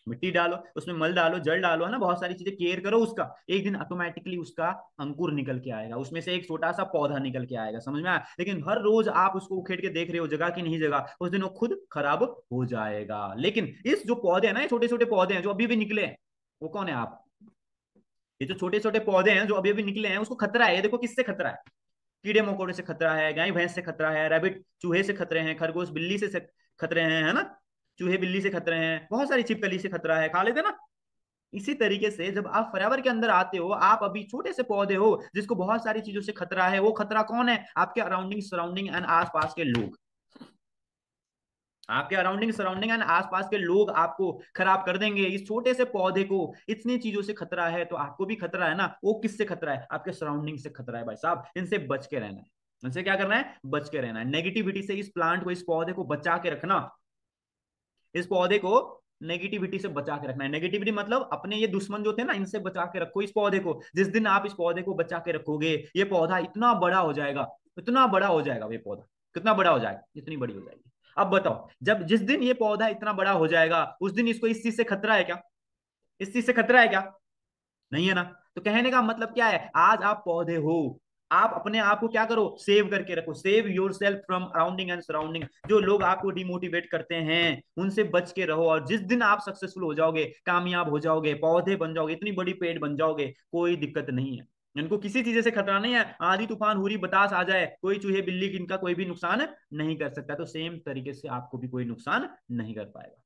मिट्टी डालो, उसमें मल डालो, जल डालो, है ना, बहुत सारी चीजें केयर करो उसका। एक दिन ऑटोमेटिकली उसका अंकुर निकल के आएगा, उसमें से एक छोटा सा पौधा निकल के आएगा। समझ में आया? लेकिन हर रोज आप उसको उखेड़ के देख रहे हो, जगह की नहीं जगह, उस दिन वो खुद खराब हो जाएगा। लेकिन इस जो पौधे हैं ना, ये छोटे छोटे पौधे हैं जो अभी भी निकले हैं, वो कौन है आप? ये जो छोटे छोटे पौधे हैं जो अभी अभी निकले हैं, उसको खतरा है। ये देखो किससे खतरा है, कीड़े मकोड़े से खतरा है, गाय भैंस से खतरा है, रैबिट चूहे से खतरे हैं, खरगोश बिल्ली से खतरे हैं, है ना, चूहे बिल्ली से खतरे हैं, बहुत सारी छिपकली से खतरा है, खा लेते ना। इसी तरीके से जब आप फॉरएवर के अंदर आते हो, आप अभी छोटे से पौधे हो जिसको बहुत सारी चीजों से खतरा है। वो खतरा कौन है? आपके अराउंडिंग सराउंडिंग एंड आसपास के लोग। आपके अराउंडिंग सराउंडिंग एंड आसपास के लोग आपको खराब कर देंगे। इस छोटे से पौधे को इतनी चीजों से खतरा है, तो आपको भी खतरा है ना। वो किससे खतरा है? आपके सराउंडिंग से खतरा है भाई साहब। इनसे बच के रहना है। इनसे क्या करना है? बच के रहना है। नेगेटिविटी से इस प्लांट को, इस पौधे को बचा के रखना। इस पौधे को नेगेटिविटी से बचा के रखना है। नेगेटिविटी मतलब अपने ये दुश्मन जो थे ना, इनसे बचा के रखो इस पौधे को। जिस दिन आप इस पौधे को बचा के रखोगे, ये पौधा इतना बड़ा हो जाएगा, इतना बड़ा हो जाएगा। ये पौधा कितना बड़ा हो जाएगा? इतनी बड़ी हो जाएगी। अब बताओ, जब जिस दिन ये पौधा इतना बड़ा हो जाएगा, उस दिन इसको इस चीज से खतरा है क्या? इस चीज से खतरा है क्या? नहीं है ना। तो कहने का मतलब क्या है, आज आप पौधे हो, आप अपने आप को क्या करो, सेव करके रखो। Save your self from अराउंडिंग and surrounding. जो लोग आपको डिमोटिवेट करते हैं उनसे बच के रहो। और जिस दिन आप सक्सेसफुल हो जाओगे, कामयाब हो जाओगे, पौधे बन जाओगे, इतनी बड़ी पेड़ बन जाओगे, कोई दिक्कत नहीं है। इनको किसी चीज से खतरा नहीं है। आंधी तूफान हुरी बतास आ जाए, कोई चूहे बिल्ली इनका कोई भी नुकसान नहीं कर सकता। तो सेम तरीके से आपको भी कोई नुकसान नहीं कर पाएगा,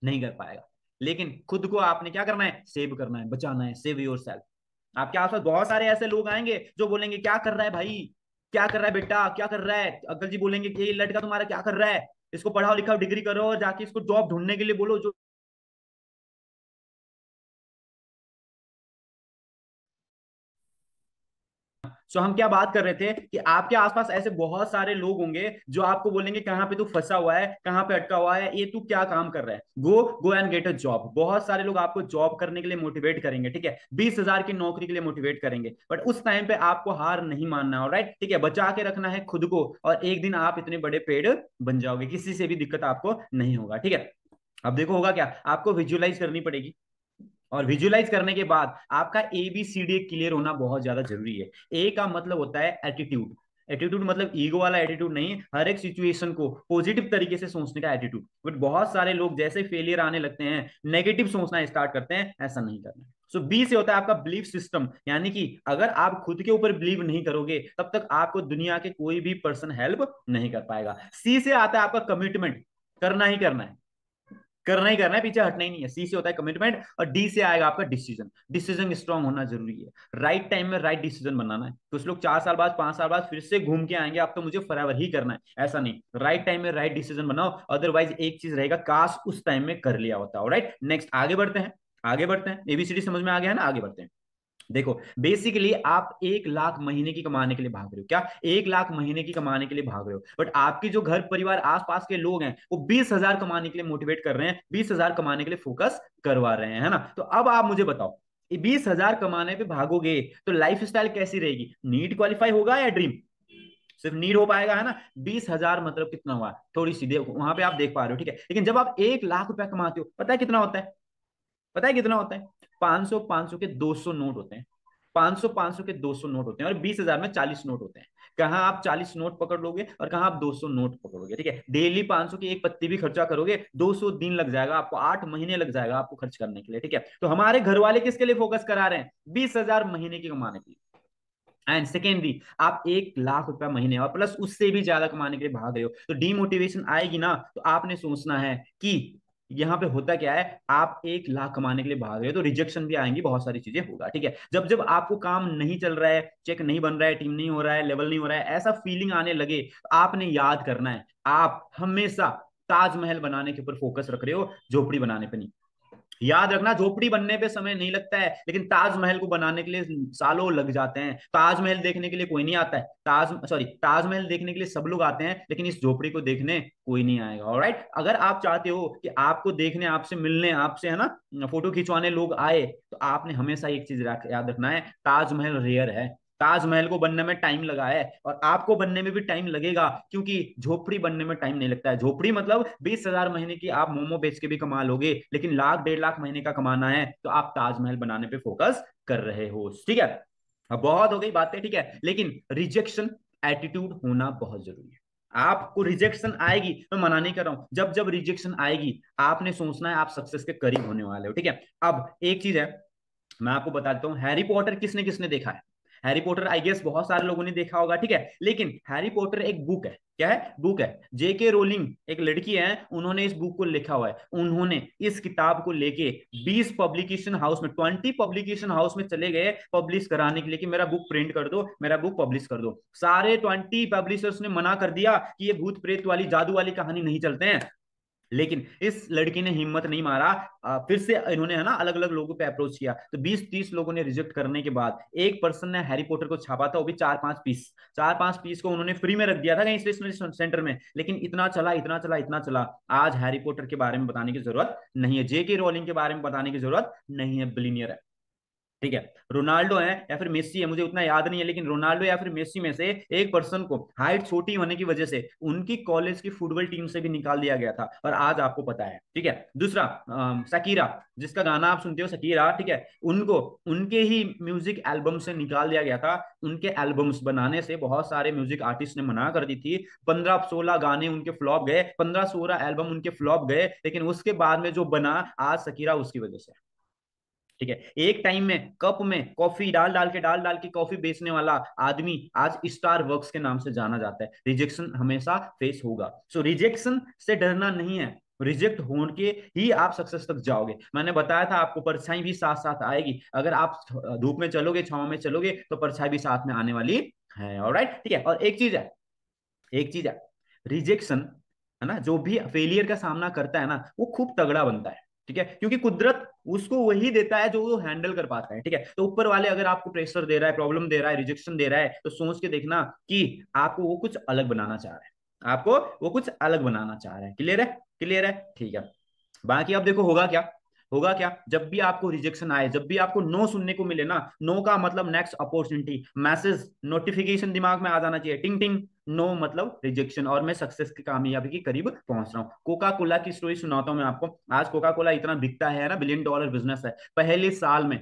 नहीं कर पाएगा। लेकिन खुद को आपने क्या करना है? सेव करना है, बचाना है। Save your self. आपके आसपास बहुत सारे ऐसे लोग आएंगे जो बोलेंगे क्या कर रहा है भाई, क्या कर रहा है बेटा, क्या कर रहा है। अंकल जी बोलेंगे कि ये लड़का तुम्हारा क्या कर रहा है, इसको पढ़ाओ लिखाओ, डिग्री करो और जाके इसको जॉब ढूंढने के लिए बोलो जो। सो हम क्या बात कर रहे थे कि आपके आसपास ऐसे बहुत सारे लोग होंगे जो आपको बोलेंगे कहां पे तू फंसा हुआ है, कहां पे अटका हुआ है, ये तू क्या काम कर रहा है, go go and get a job. बहुत सारे लोग आपको जॉब करने के लिए मोटिवेट करेंगे, ठीक है, 20,000 की नौकरी के लिए मोटिवेट करेंगे, बट उस टाइम पे आपको हार नहीं मानना है, राइट, ठीक है, बचा के रखना है खुद को, और एक दिन आप इतने बड़े पेड़ बन जाओगे, किसी से भी दिक्कत आपको नहीं होगा, ठीक है। अब देखो होगा क्या, आपको विजुअलाइज करनी पड़ेगी, और विजुअलाइज करने के बाद आपका ABCD क्लियर होना बहुत ज्यादा जरूरी है। ए का मतलब होता है एटीट्यूड। एटीट्यूड मतलब ईगो वाला एटीट्यूड नहीं, हर एक सिचुएशन को पॉजिटिव तरीके से सोचने का एटीट्यूड। बट बहुत सारे लोग जैसे फेलियर आने लगते हैं नेगेटिव सोचना स्टार्ट करते हैं, ऐसा नहीं करना। सो बी से होता है आपका बिलीफ सिस्टम, यानी कि अगर आप खुद के ऊपर बिलीव नहीं करोगे तब तक आपको दुनिया के कोई भी पर्सन हेल्प नहीं कर पाएगा। सी से आता है आपका कमिटमेंट, करना ही करना है, करना ही करना है, पीछे हटना ही नहीं है। सी से होता है कमिटमेंट, और डी से आएगा आपका डिसीजन। डिसीजन स्ट्रांग होना जरूरी है, राइट टाइम में राइट डिसीजन बनाना है। कुछ लोग 4 साल बाद 5 साल बाद फिर से घूम के आएंगे, अब तो मुझे फॉरएवर ही करना है, ऐसा नहीं, राइट टाइम में राइट डिसीजन बनाओ, अदरवाइज एक चीज रहेगा, काश उस टाइम में कर लिया होता। राइट, नेक्स्ट आगे बढ़ते हैं, आगे बढ़ते हैं। ABCD समझ में आ गया है ना, आगे बढ़ते हैं। देखो बेसिकली आप 1 लाख महीने की कमाने के लिए भाग रहे हो, क्या 1 लाख महीने की कमाने के लिए भाग रहे हो, बट आपकी जो घर परिवार आसपास के लोग हैं वो 20,000 कमाने के लिए मोटिवेट कर रहे हैं, 20,000 कमाने के लिए फोकस करवा रहे हैं, है ना। तो अब आप मुझे बताओ, 20,000 कमाने पे भागोगे तो लाइफ स्टाइल कैसी रहेगी, नीट क्वालिफाई होगा या ड्रीम, सिर्फ नीड हो पाएगा, है ना। 20,000 मतलब कितना हुआ, थोड़ी सी देखो वहां पे आप देख पा रहे हो, ठीक है। लेकिन जब आप 1 लाख रुपया कमाते हो, पता है कितना होता है, पता है कितना होता है, 500 500 के 200 नोट होते हैं, 500 500 के 200 नोट होते हैं, और 20,000 में 40 नोट होते हैं। कहाँ आप 40 नोट पकड़ लोगे और कहाँ आप 200 नोट पकड़ोगे, ठीक है। डेली 500 की एक पत्ती भी खर्चा करोगे, 200 दिन लग जाएगा आपको, 8 महीने लग जाएगा आपको खर्च करने के लिए, ठीक है। तो हमारे घर वाले किसके लिए फोकस करा रहे हैं, 20,000 महीने की कमाने के लिए। एंड सेकेंडली आप 1 लाख रुपया महीने और प्लस उससे भी ज्यादा कमाने के लिए भाग रहे हो, तो डीमोटिवेशन आएगी ना, तो आपने सोचना है कि यहाँ पे होता क्या है, आप 1 लाख कमाने के लिए भाग रहे हो तो रिजेक्शन भी आएंगी, बहुत सारी चीजें होगा, ठीक है। जब जब आपको काम नहीं चल रहा है, चेक नहीं बन रहा है, टीम नहीं हो रहा है, लेवल नहीं हो रहा है, ऐसा फीलिंग आने लगे, तो आपने याद करना है, आप हमेशा ताजमहल बनाने के ऊपर फोकस रख रहे हो, झोपड़ी बनाने पे नहीं। याद रखना, झोपड़ी बनने पे समय नहीं लगता है, लेकिन ताजमहल को बनाने के लिए सालों लग जाते हैं। ताजमहल देखने के लिए कोई नहीं आता है, ताजमहल देखने के लिए सब लोग आते हैं, लेकिन इस झोपड़ी को देखने कोई नहीं आएगा। ऑलराइट, अगर आप चाहते हो कि आपको देखने, आपसे मिलने, आपसे, है ना, फोटो खिंचवाने लोग आए, तो आपने हमेशा एक चीज याद रखना है, ताजमहल रेयर है, ताजमहल को बनने में टाइम लगा है, और आपको बनने में भी टाइम लगेगा, क्योंकि झोपड़ी बनने में टाइम नहीं लगता है। झोपड़ी मतलब 20,000 महीने की आप मोमो बेच के भी कमा लोगे, लेकिन लाख 1.5 लाख महीने का कमाना है तो आप ताजमहल बनाने पे फोकस कर रहे हो, ठीक है। अब बहुत हो गई बातें, ठीक है, लेकिन रिजेक्शन एटीट्यूड होना बहुत जरूरी है। आपको रिजेक्शन आएगी, मैं मना नहीं कर रहा हूं, जब जब रिजेक्शन आएगी आपने सोचना है आप सक्सेस के करीब होने वाले हो, ठीक है। अब एक चीज है, मैं आपको बताता हूँ, हैरी पॉटर किसने किसने देखा है, हैरी पॉटर आई गेस बहुत सारे लोगों ने देखा होगा, ठीक है। लेकिन हैरी पॉटर एक बुक है, क्या है, बुक है। JK रोलिंग एक लड़की है, उन्होंने इस बुक को लिखा हुआ है, उन्होंने इस किताब को लेके 20 पब्लिकेशन हाउस में, 20 पब्लिकेशन हाउस में चले गए पब्लिश कराने के लिए कि मेरा बुक प्रिंट कर दो, मेरा बुक पब्लिश कर दो। सारे 20 पब्लिशर्स ने मना कर दिया कि ये भूत प्रेत वाली जादू वाली कहानी नहीं चलते हैं, लेकिन इस लड़की ने हिम्मत नहीं मारा, फिर से इन्होंने, है ना, अलग अलग लोगों पे अप्रोच किया, तो 20-30 लोगों ने रिजेक्ट करने के बाद एक पर्सन ने हैरी पॉटर को छापा था, वो भी 4-5 पीस, 4-5 पीस को उन्होंने फ्री में रख दिया था कहीं स्टेशनरी सेंटर में, लेकिन इतना चला, इतना चला, इतना चला, आज हैरी पॉटर के बारे में बताने की जरूरत नहीं है, JK रोलिंग के बारे में बताने की जरूरत नहीं है, बिलीनियर है, ठीक है। रोनाल्डो है या फिर मेसी है, मुझे उतना याद नहीं है, लेकिन रोनाल्डो या फिर मेसी में से एक पर्सन को हाइट छोटी होने की वजह से उनकी कॉलेज की फुटबॉल टीम से भी निकाल दिया गया था, और आज आपको पता है, ठीक है। दूसरा शकीरा, जिसका गाना आप सुनते हो शकीरा, ठीक है, उनको उनके ही म्यूजिक एल्बम से निकाल दिया गया था। उनके एल्बम्स बनाने से बहुत सारे म्यूजिक आर्टिस्ट ने मना कर दी थी, 15-16 गाने उनके फ्लॉप गए, 15-16 एल्बम उनके फ्लॉप गए, लेकिन उसके बाद में जो बना आज शकीरा उसकी वजह से, ठीक है। एक टाइम में कप में कॉफी डाल डाल के कॉफी बेचने वाला आदमी आज स्टार वर्क्स के नाम से जाना जाता है। रिजेक्शन हमेशा फेस होगा, सो रिजेक्शन से डरना नहीं है, रिजेक्ट होने के ही आप सक्सेस तक जाओगे। मैंने बताया था आपको परछाई भी साथ साथ आएगी, अगर आप धूप में चलोगे, छांव में चलोगे, तो परछाई भी साथ में आने वाली है। ऑलराइट, ठीक है। और एक चीज है, एक चीज है, रिजेक्शन, है ना, जो भी फेलियर का सामना करता है ना, वो खूब तगड़ा बनता है, ठीक है, क्योंकि कुदरत उसको वही देता है जो वो हैंडल कर पाता है, ठीक है। तो ऊपर वाले अगर आपको प्रेशर दे रहा है, प्रॉब्लम दे रहा है, रिजेक्शन दे रहा है, तो सोच के देखना कि आपको वो कुछ अलग बनाना चाह रहा है, आपको वो कुछ अलग बनाना चाह रहा है। क्लियर है? क्लियर है, ठीक है। बाकी अब देखो होगा क्या, होगा क्या, जब भी आपको रिजेक्शन आए, जब भी आपको नो सुनने को मिले ना, नो का मतलब नेक्स्ट अपॉर्चुनिटी, मैसेज, नोटिफिकेशन दिमाग में आ जाना चाहिए, टिंग टिंग, नो मतलब रिजेक्शन, और मैं सक्सेस की, कामयाबी के करीब पहुंच रहा हूँ। कोका कोला की स्टोरी सुनाता हूँ मैं आपको। आज कोका कोला इतना बिकता है ना, $1 बिलियन बिजनेस है। पहले साल में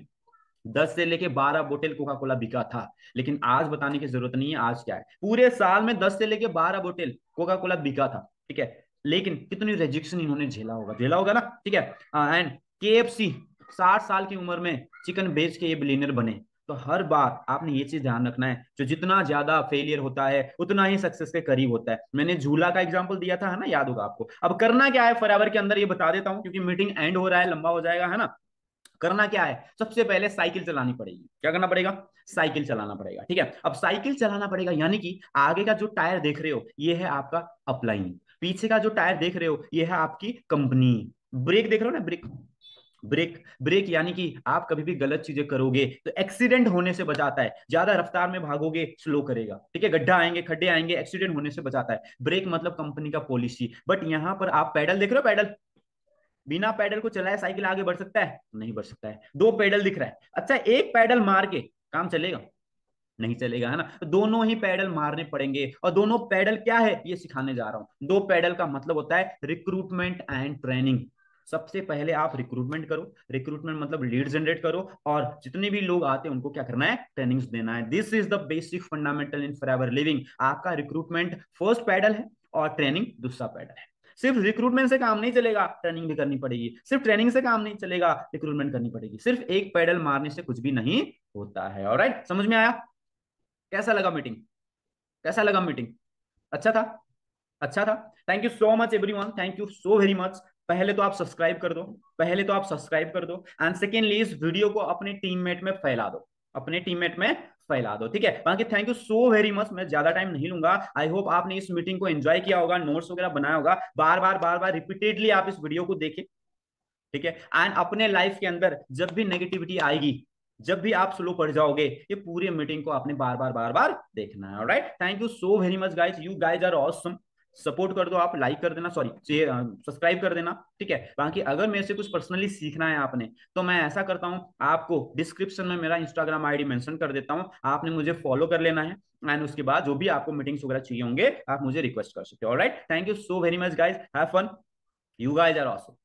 10 से लेके 12 बोतल कोका कोला बिका था। लेकिन आज बताने की जरूरत नहीं है, आज क्या है, पूरे साल में 10 से लेके 12 बोतल कोका कोला बिका था, ठीक है। लेकिन कितनी रिजेक्शन इन्होंने झेला होगा, झेला होगा ना, ठीक है। एंड KFC 60 साल की उम्र में चिकन बेच के ये बिलियनर बने। तो हर बार आपने ये चीज ध्यान रखना है, जो जितना ज्यादा फेलियर होता है उतना ही सक्सेस के करीब होता है। मैंने झूला का एग्जांपल दिया था, है ना, याद होगा आपको। अब करना क्या है फॉरएवर के अंदर, ये बता देता हूं, क्योंकि मीटिंग एंड हो रहा है, लंबा हो जाएगा, है ना। करना क्या है, सबसे पहले साइकिल चलानी पड़ेगी। क्या करना पड़ेगा? साइकिल चलाना पड़ेगा, ठीक है। अब साइकिल चलाना पड़ेगा, यानी कि आगे का जो टायर देख रहे हो ये है आपका अपलाइन, पीछे का जो टायर देख रहे हो ये है आपकी कंपनी। ब्रेक देख रहे हो ना, ब्रेक, ब्रेक ब्रेक यानी कि आप कभी भी गलत चीजें करोगे तो एक्सीडेंट होने से बचाता है, ज्यादा रफ्तार में भागोगे स्लो करेगा, ठीक है, गड्ढा आएंगे, खड्डे आएंगे, एक्सीडेंट होने से बचाता है। ब्रेक मतलब कंपनी का पॉलिसी। बट यहां पर आप पैडल देख रहे हो, पैडल, बिना पैडल को चलाए साइकिल आगे बढ़ सकता है? नहीं बढ़ सकता है। दो पैडल दिख रहा है, अच्छा एक पैडल मार के काम चलेगा? नहीं चलेगा, है ना। तो दोनों ही पैडल मारने पड़ेंगे, और दोनों पैडल क्या है ये सिखाने जा रहा हूं। दो पैडल का मतलब होता है रिक्रूटमेंट एंड ट्रेनिंग। सबसे पहले आप रिक्रूटमेंट करो, रिक्रूटमेंट मतलब लीड जनरेट करो, और जितने भी लोग आते हैं उनको क्या करना है, ट्रेनिंग्स देना है। This is the basic fundamental in forever living. आपका रिक्रूटमेंट फर्स्ट पैडल है और ट्रेनिंग दूसरा पैडल है। सिर्फ रिक्रूटमेंट से काम नहीं चलेगा, ट्रेनिंग भी करनी पड़ेगी। सिर्फ ट्रेनिंग से काम नहीं चलेगा, रिक्रूटमेंट करनी पड़ेगी। सिर्फ एक पैडल मारने से कुछ भी नहीं होता है। ऑलराइट, समझ में आया? कैसा लगा मीटिंग? कैसा लगा मीटिंग? अच्छा था? अच्छा था। Thank you so much everyone, thank you so very much. पहले तो आप सब्सक्राइब कर दो, पहले तो आप सब्सक्राइब कर दो, एंड सेकेंडली इस वीडियो को अपने टीममेट में फैला दो, अपने टीममेट में फैला दो, ठीक है। बाकी thank you so very much, मैं ज्यादा टाइम नहीं लूंगा। आई होप आपने इस मीटिंग को एंजॉय किया होगा, नोट्स वगैरह बनाया होगा, बार बार रिपीटेडली आप इस वीडियो को देखें, ठीक है। एंड अपने लाइफ के अंदर जब भी नेगेटिविटी आएगी, जब भी आप स्लो पड़ जाओगे, ये पूरी मीटिंग को आपने बार बार देखना है। Alright, thank you so very much guys, you guys are awesome. Support कर दो आप, लाइक कर देना, सॉरी सब्सक्राइब कर देना, ठीक है। बाकी अगर मेरे से कुछ पर्सनली सीखना है आपने, तो मैं ऐसा करता हूं, आपको डिस्क्रिप्शन में मेरा इंस्टाग्राम आईडी मेंशन कर देता हूं, आपने मुझे फॉलो कर लेना है। एंड उसके बाद जो भी आपको मीटिंग्स वगैरह चाहिए होंगे, आप मुझे रिक्वेस्ट कर सकते हो। Alright, thank you so very much guys, have fun, you guys are awesome.